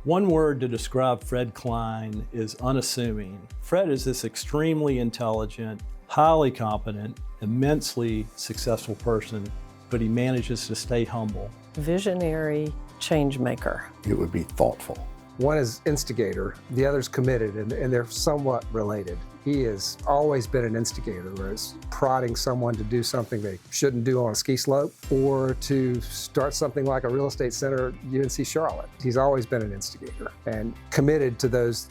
One word to describe Fred Klein is unassuming. Fred is this extremely intelligent, highly competent, immensely successful person, but he manages to stay humble. Visionary change maker. It would be thoughtful. One is instigator, the other's committed, and they're somewhat related. He has always been an instigator, whereas prodding someone to do something they shouldn't do on a ski slope or to start something like a real estate center at UNC Charlotte. He's always been an instigator and committed to those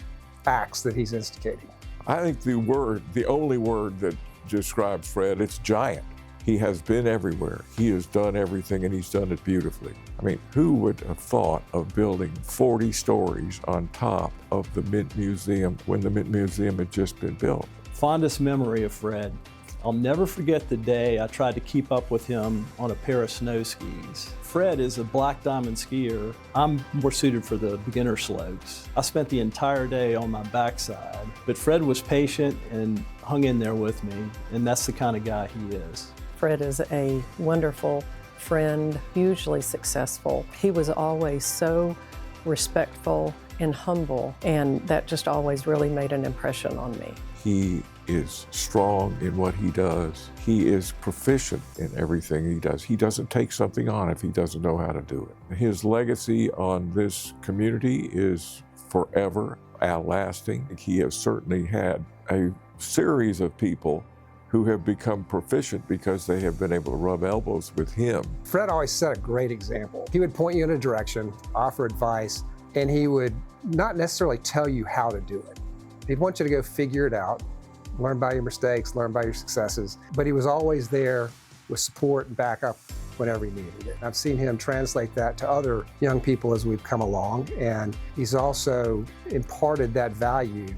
acts that he's instigating. I think the only word that describes Fred, it's giant. He has been everywhere. He has done everything, and he's done it beautifully. I mean, who would have thought of building 40 stories on top of the Mint Museum when the Mint Museum had just been built? Fondest memory of Fred. I'll never forget the day I tried to keep up with him on a pair of snow skis. Fred is a black diamond skier. I'm more suited for the beginner slopes. I spent the entire day on my backside, but Fred was patient and hung in there with me, and that's the kind of guy he is. Fred is a wonderful friend, hugely successful. He was always so respectful and humble, and that just always really made an impression on me. He is strong in what he does. He is proficient in everything he does. He doesn't take something on if he doesn't know how to do it. His legacy on this community is forever lasting. He has certainly had a series of people who have become proficient because they have been able to rub elbows with him. Fred always set a great example. He would point you in a direction, offer advice, and he would not necessarily tell you how to do it. He'd want you to go figure it out, learn by your mistakes, learn by your successes, but he was always there with support and backup whenever he needed it. I've seen him translate that to other young people as we've come along, and he's also imparted that value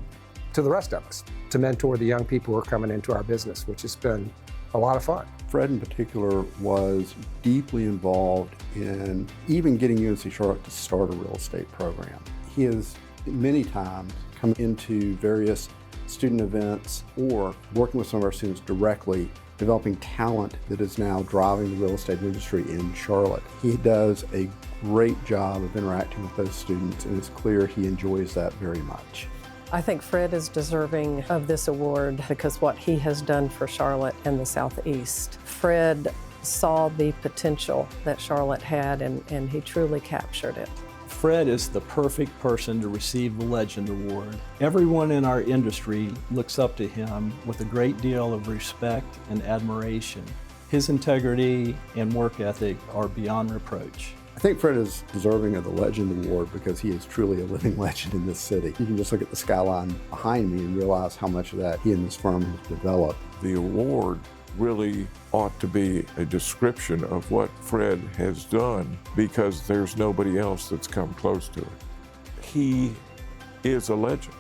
to the rest of us, to mentor the young people who are coming into our business, which has been a lot of fun. Fred in particular was deeply involved in even getting UNC Charlotte to start a real estate program. He has many times come into various student events or working with some of our students directly, developing talent that is now driving the real estate industry in Charlotte. He does a great job of interacting with those students, and it's clear he enjoys that very much. I think Fred is deserving of this award because what he has done for Charlotte and the Southeast. Fred saw the potential that Charlotte had, and he truly captured it. Fred is the perfect person to receive the Legend Award. Everyone in our industry looks up to him with a great deal of respect and admiration. His integrity and work ethic are beyond reproach. I think Fred is deserving of the Legend Award because he is truly a living legend in this city. You can just look at the skyline behind me and realize how much of that he and his firm have developed. The award really ought to be a description of what Fred has done because there's nobody else that's come close to it. He is a legend.